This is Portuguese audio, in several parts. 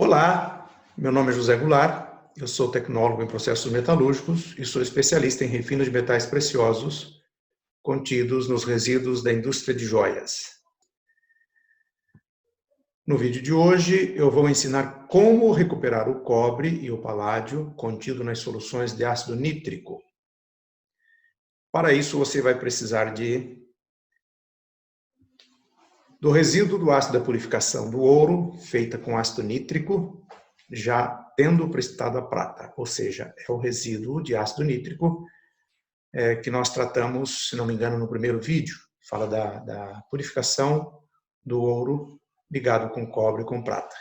Olá, meu nome é José Goulart, eu sou tecnólogo em processos metalúrgicos e sou especialista em refino de metais preciosos contidos nos resíduos da indústria de joias. No vídeo de hoje eu vou ensinar como recuperar o cobre e o paládio contido nas soluções de ácido nítrico. Para isso você vai precisar do resíduo do ácido da purificação do ouro, feita com ácido nítrico, já tendo precipitado a prata, ou seja, é o resíduo de ácido nítrico que nós tratamos, se não me engano, no primeiro vídeo, fala da purificação do ouro ligado com cobre e com prata.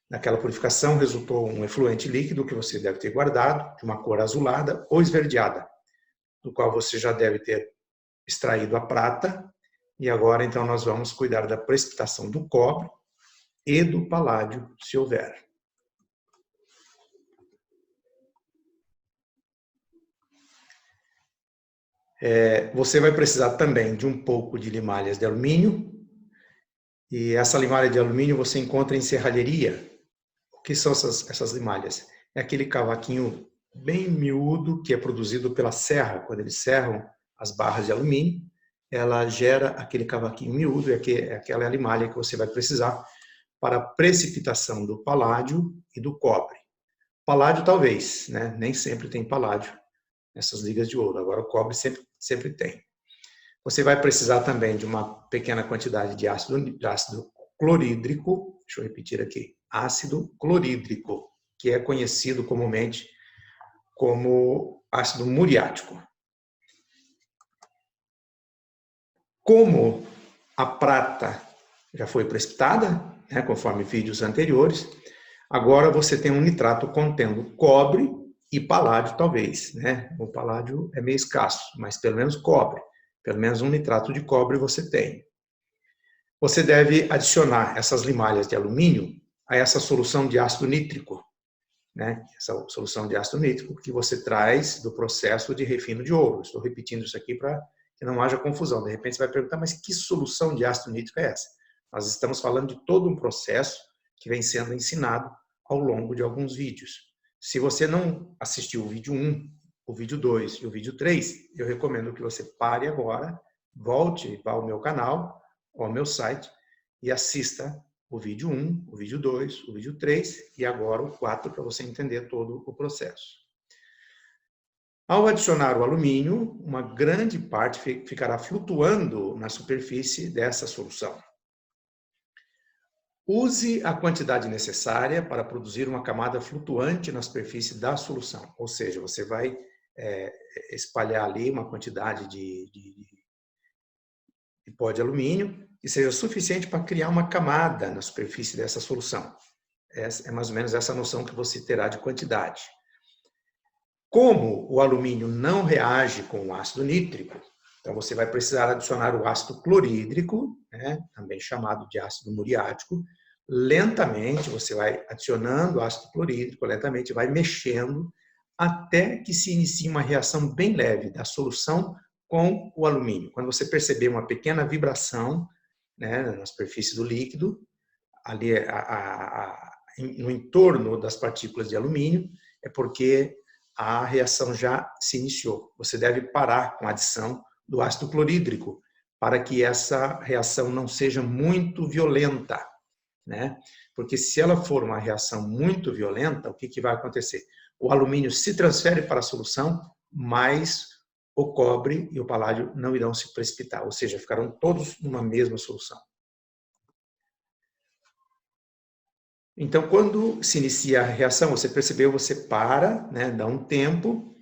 Naquela purificação resultou um efluente líquido que você deve ter guardado, de uma cor azulada ou esverdeada, do qual você já deve ter extraído a prata. E agora, então, nós vamos cuidar da precipitação do cobre e do paládio, se houver. Você vai precisar também de um pouco de limalhas de alumínio. E essa limalha de alumínio você encontra em serralheria. O que são essas limalhas? É aquele cavaquinho bem miúdo que é produzido pela serra. Quando eles serram as barras de alumínio, ela gera aquele cavaquinho miúdo, é aquela limalha que você vai precisar para a precipitação do paládio e do cobre. Paládio talvez, né? Nem sempre tem paládio nessas ligas de ouro, agora o cobre sempre tem. Você vai precisar também de uma pequena quantidade de ácido clorídrico, deixa eu repetir aqui, ácido clorídrico, que é conhecido comumente como ácido muriático. Como a prata já foi precipitada, né, conforme vídeos anteriores, agora você tem um nitrato contendo cobre e paládio, talvez. Né? O paládio é meio escasso, mas pelo menos cobre. Pelo menos um nitrato de cobre você tem. Você deve adicionar essas limalhas de alumínio a essa solução de ácido nítrico. Né? Essa solução de ácido nítrico que você traz do processo de refino de ouro. Estou repetindo isso aqui para que não haja confusão. De repente você vai perguntar, mas que solução de ácido nítrico é essa? Nós estamos falando de todo um processo que vem sendo ensinado ao longo de alguns vídeos. Se você não assistiu o vídeo 1, o vídeo 2 e o vídeo 3, eu recomendo que você pare agora, volte ao meu canal, ou ao meu site, e assista o vídeo 1, o vídeo 2, o vídeo 3 e agora o 4 para você entender todo o processo. Ao adicionar o alumínio, uma grande parte ficará flutuando na superfície dessa solução. Use a quantidade necessária para produzir uma camada flutuante na superfície da solução. Ou seja, você vai espalhar ali uma quantidade de pó de alumínio que seja suficiente para criar uma camada na superfície dessa solução. É mais ou menos essa noção que você terá de quantidade. Como o alumínio não reage com o ácido nítrico, então você vai precisar adicionar o ácido clorídrico, né, também chamado de ácido muriático. Lentamente você vai adicionando o ácido clorídrico, lentamente vai mexendo até que se inicie uma reação bem leve da solução com o alumínio. Quando você perceber uma pequena vibração, né, na superfície do líquido, ali no entorno das partículas de alumínio, é porque a reação já se iniciou. Você deve parar com a adição do ácido clorídrico para que essa reação não seja muito violenta, né? Porque se ela for uma reação muito violenta, o que vai acontecer? O alumínio se transfere para a solução, mas o cobre e o paládio não irão se precipitar, ou seja, ficarão todos numa mesma solução. Então, quando se inicia a reação, você percebeu, você para, né, dá um tempo.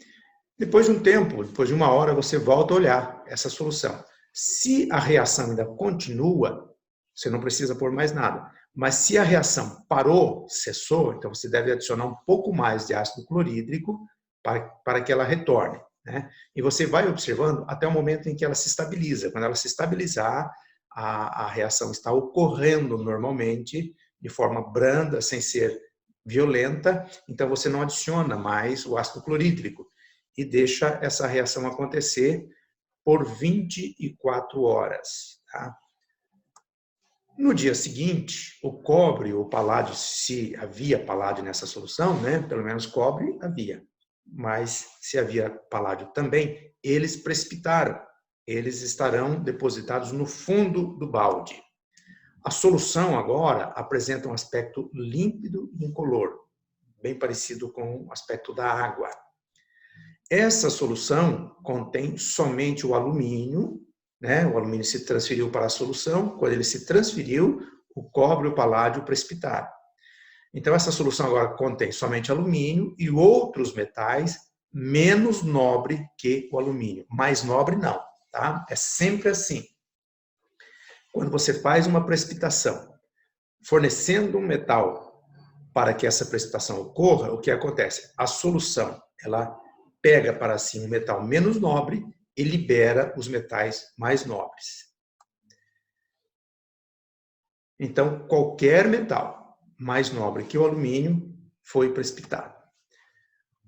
Depois de um tempo, depois de uma hora, você volta a olhar essa solução. Se a reação ainda continua, você não precisa pôr mais nada. Mas se a reação parou, cessou, então você deve adicionar um pouco mais de ácido clorídrico para que ela retorne. Né? E você vai observando até o momento em que ela se estabiliza. Quando ela se estabilizar, a reação está ocorrendo normalmente, de forma branda, sem ser violenta, então você não adiciona mais o ácido clorídrico e deixa essa reação acontecer por 24 horas. Tá? No dia seguinte, o cobre ou paládio, se havia paládio nessa solução, né? Pelo menos cobre havia, mas se havia paládio também, eles precipitaram. Eles estarão depositados no fundo do balde. A solução agora apresenta um aspecto límpido e incolor, bem parecido com o aspecto da água. Essa solução contém somente o alumínio, né? O alumínio se transferiu para a solução. Quando ele se transferiu, o cobre e o paládio precipitaram. Então, essa solução agora contém somente alumínio e outros metais menos nobre que o alumínio. Mais nobre não, tá? É sempre assim. Quando você faz uma precipitação, fornecendo um metal para que essa precipitação ocorra, o que acontece? A solução, ela pega para si um metal menos nobre e libera os metais mais nobres. Então, qualquer metal mais nobre que o alumínio foi precipitado.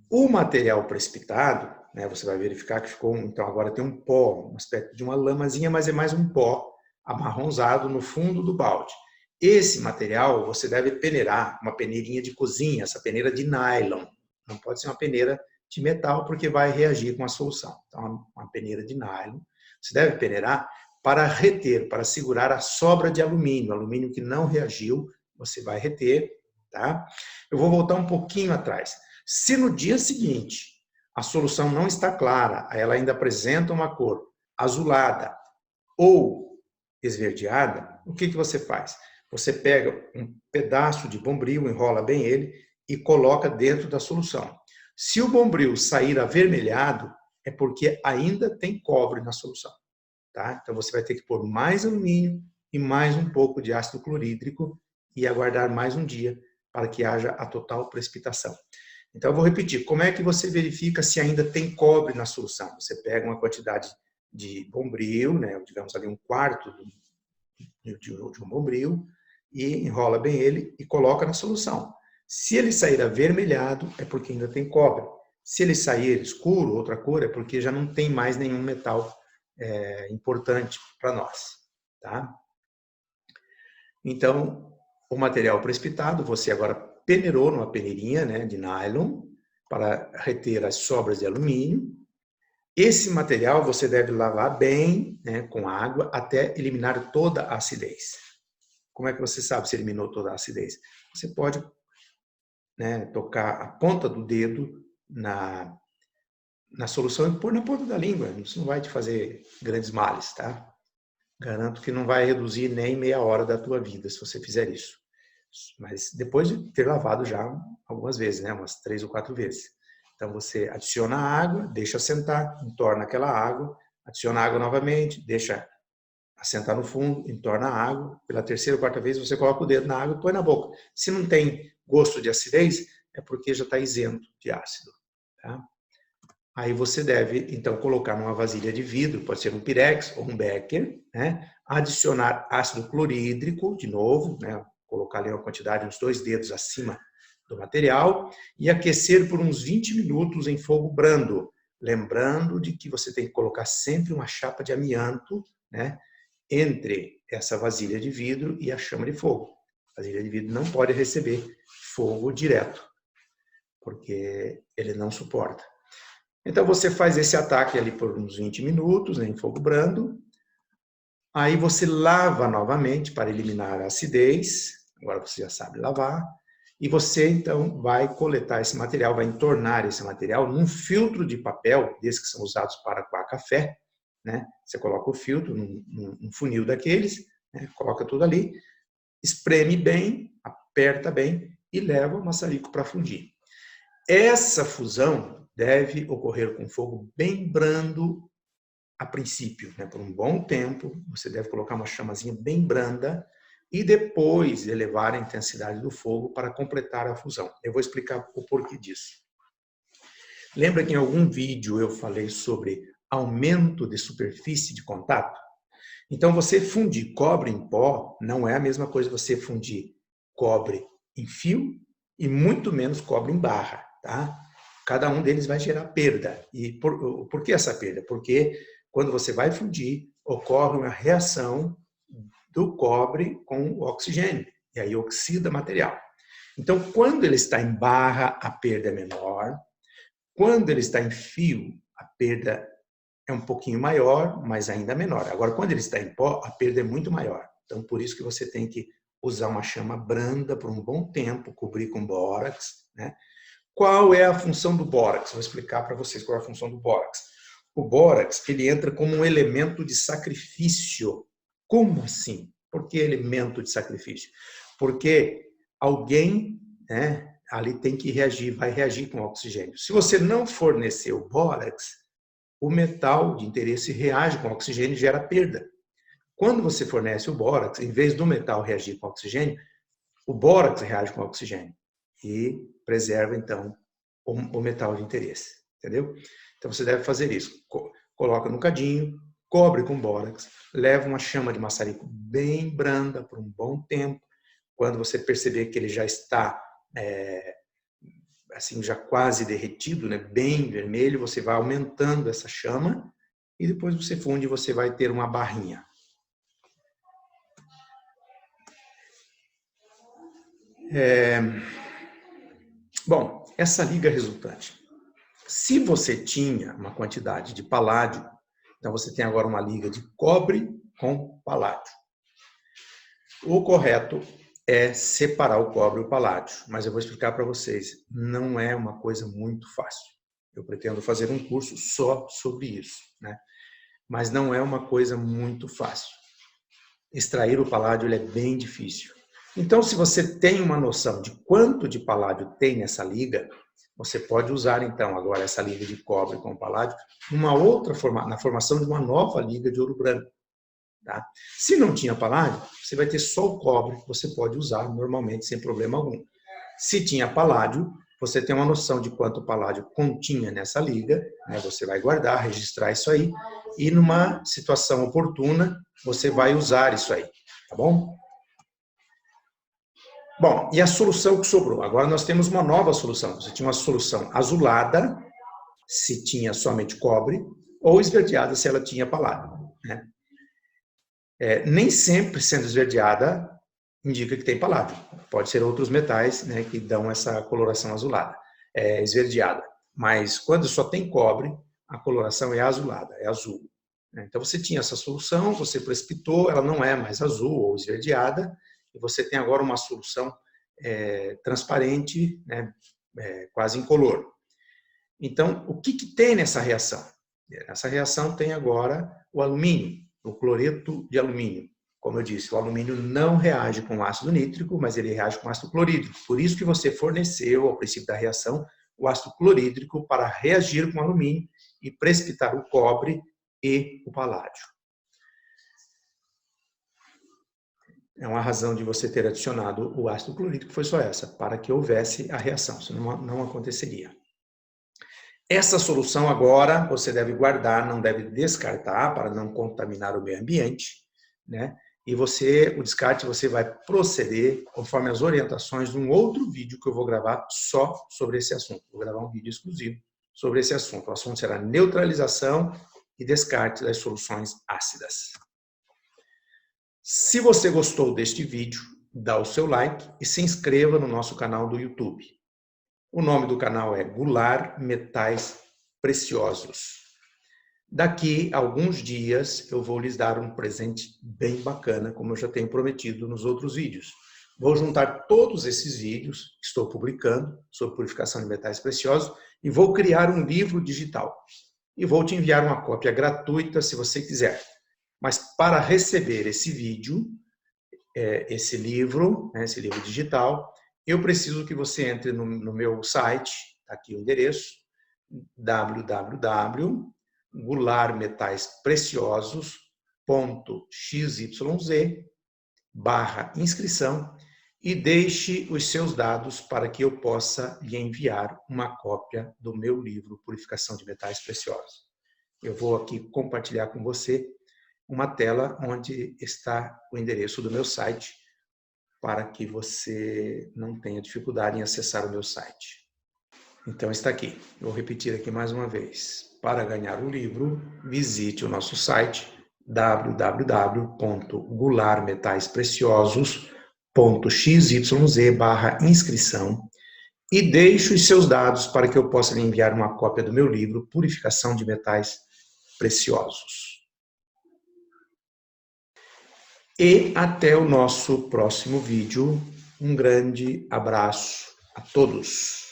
O material precipitado, né, você vai verificar que ficou, então agora tem um pó, um aspecto de uma lamazinha, mas é mais um pó amarronzado no fundo do balde. Esse material você deve peneirar, uma peneirinha de cozinha, essa peneira de nylon. Não pode ser uma peneira de metal, porque vai reagir com a solução. Então, uma peneira de nylon. Você deve peneirar para reter, para segurar a sobra de alumínio. Alumínio que não reagiu, você vai reter, tá? Eu vou voltar um pouquinho atrás. Se no dia seguinte a solução não está clara, ela ainda apresenta uma cor azulada ou esverdeada, o que você faz? Você pega um pedaço de bombril, enrola bem ele e coloca dentro da solução. Se o bombril sair avermelhado, é porque ainda tem cobre na solução. Tá? Então você vai ter que pôr mais alumínio e mais um pouco de ácido clorídrico e aguardar mais um dia para que haja a total precipitação. Então eu vou repetir, como é que você verifica se ainda tem cobre na solução? Você pega uma quantidade de bombril, né, digamos ali um quarto de um bombril, e enrola bem ele e coloca na solução. Se ele sair avermelhado, é porque ainda tem cobre. Se ele sair escuro, outra cor, é porque já não tem mais nenhum metal importante para nós. Tá? Então, o material precipitado, você agora peneirou numa peneirinha, né, de nylon para reter as sobras de alumínio. Esse material você deve lavar bem, né, com água até eliminar toda a acidez. Como é que você sabe se eliminou toda a acidez? Você pode, né, tocar a ponta do dedo na solução e pôr na ponta da língua. Isso não vai te fazer grandes males, tá? Garanto que não vai reduzir nem meia hora da tua vida se você fizer isso. Mas depois de ter lavado já algumas vezes, né, umas 3 ou 4 vezes. Então você adiciona a água, deixa assentar, entorna aquela água, adiciona a água novamente, deixa assentar no fundo, entorna a água. Pela terceira ou quarta vez você coloca o dedo na água e põe na boca. Se não tem gosto de acidez, é porque já está isento de ácido. Tá? Aí você deve, então, colocar numa vasilha de vidro, pode ser um Pirex ou um Becker, né? Adicionar ácido clorídrico, de novo, né? Colocar ali uma quantidade, uns 2 dedos acima do material, e aquecer por uns 20 minutos em fogo brando. Lembrando de que você tem que colocar sempre uma chapa de amianto, né? Entre essa vasilha de vidro e a chama de fogo. A vasilha de vidro não pode receber fogo direto, porque ele não suporta. Então você faz esse ataque ali por uns 20 minutos, né, em fogo brando. Aí você lava novamente para eliminar a acidez. Agora você já sabe lavar. E você então vai coletar esse material, vai entornar esse material num filtro de papel, desses que são usados para coar café, né? Você coloca o filtro num funil daqueles, né? Coloca tudo ali, espreme bem, aperta bem e leva o maçarico para fundir. Essa fusão deve ocorrer com fogo bem brando a princípio, né? Por um bom tempo, você deve colocar uma chamazinha bem branda e depois elevar a intensidade do fogo para completar a fusão. Eu vou explicar o porquê disso. Lembra que em algum vídeo eu falei sobre aumento de superfície de contato? Então, você fundir cobre em pó não é a mesma coisa você fundir cobre em fio e muito menos cobre em barra, tá? Cada um deles vai gerar perda. E por que essa perda? Porque quando você vai fundir, ocorre uma reação do cobre com o oxigênio, e aí oxida material. Então, quando ele está em barra, a perda é menor. Quando ele está em fio, a perda é um pouquinho maior, mas ainda menor. Agora, quando ele está em pó, a perda é muito maior. Então, por isso que você tem que usar uma chama branda por um bom tempo, cobrir com bórax, né? Qual é a função do bórax? Vou explicar para vocês qual é a função do bórax. O bórax, ele entra como um elemento de sacrifício. Como assim? Por que elemento de sacrifício? Porque alguém, né, ali tem que reagir, vai reagir com o oxigênio. Se você não fornecer o bórax, o metal de interesse reage com o oxigênio e gera perda. Quando você fornece o bórax, em vez do metal reagir com o oxigênio, o bórax reage com o oxigênio e preserva, então, o metal de interesse. Entendeu? Então, você deve fazer isso. Coloca no cadinho, cobre com bórax, leva uma chama de maçarico bem branda por um bom tempo. Quando você perceber que ele já está assim, já quase derretido, né, bem vermelho, você vai aumentando essa chama e depois você funde e você vai ter uma barrinha. Bom, essa liga resultante. Se você tinha uma quantidade de paládio, então você tem agora uma liga de cobre com paládio. O correto é separar o cobre e o paládio, mas eu vou explicar para vocês, não é uma coisa muito fácil. Eu pretendo fazer um curso só sobre isso, né? Mas não é uma coisa muito fácil. Extrair o paládio ele é bem difícil. Então, se você tem uma noção de quanto de paládio tem nessa liga, você pode usar, então, agora essa liga de cobre com paládio na formação de uma nova liga de ouro branco. Tá? Se não tinha paládio, você vai ter só o cobre, que você pode usar normalmente, sem problema algum. Se tinha paládio, você tem uma noção de quanto paládio continha nessa liga, né? Você vai guardar, registrar isso aí, e numa situação oportuna, você vai usar isso aí, tá bom? Bom, e a solução que sobrou? Agora nós temos uma nova solução. Você tinha uma solução azulada, se tinha somente cobre, ou esverdeada, se ela tinha paládio, né? Nem sempre sendo esverdeada indica que tem paládio. Pode ser outros metais, né, que dão essa coloração azulada, esverdeada. Mas quando só tem cobre, a coloração é azulada, é azul. Então você tinha essa solução, você precipitou, ela não é mais azul ou esverdeada, e você tem agora uma solução transparente, né, quase incolor. Então, o que tem nessa reação? Nessa reação tem agora o alumínio, o cloreto de alumínio. Como eu disse, o alumínio não reage com ácido nítrico, mas ele reage com ácido clorídrico. Por isso que você forneceu, ao princípio da reação, o ácido clorídrico para reagir com o alumínio e precipitar o cobre e o paládio. É uma razão de você ter adicionado o ácido clorídrico, foi só essa, para que houvesse a reação, senão não aconteceria. Essa solução agora você deve guardar, não deve descartar para não contaminar o meio ambiente, né? E o descarte você vai proceder conforme as orientações de um outro vídeo que eu vou gravar só sobre esse assunto. Vou gravar um vídeo exclusivo sobre esse assunto. O assunto será neutralização e descarte das soluções ácidas. Se você gostou deste vídeo, dá o seu like e se inscreva no nosso canal do YouTube. O nome do canal é Goulart Metais Preciosos. Daqui a alguns dias eu vou lhes dar um presente bem bacana, como eu já tenho prometido nos outros vídeos. Vou juntar todos esses vídeos que estou publicando sobre purificação de metais preciosos e vou criar um livro digital. E vou te enviar uma cópia gratuita se você quiser. Mas para receber esse vídeo, esse livro digital, eu preciso que você entre no meu site, tá aqui o endereço, www.goulartmetaispreciosos.xyz/inscrição e deixe os seus dados para que eu possa lhe enviar uma cópia do meu livro Purificação de Metais Preciosos. Eu vou aqui compartilhar com você uma tela onde está o endereço do meu site, para que você não tenha dificuldade em acessar o meu site. Então está aqui, vou repetir aqui mais uma vez. Para ganhar o livro, visite o nosso site www.gularmetaespreciosos.xyz/inscrição e deixe os seus dados para que eu possa lhe enviar uma cópia do meu livro Purificação de Metais Preciosos. E até o nosso próximo vídeo. Um grande abraço a todos.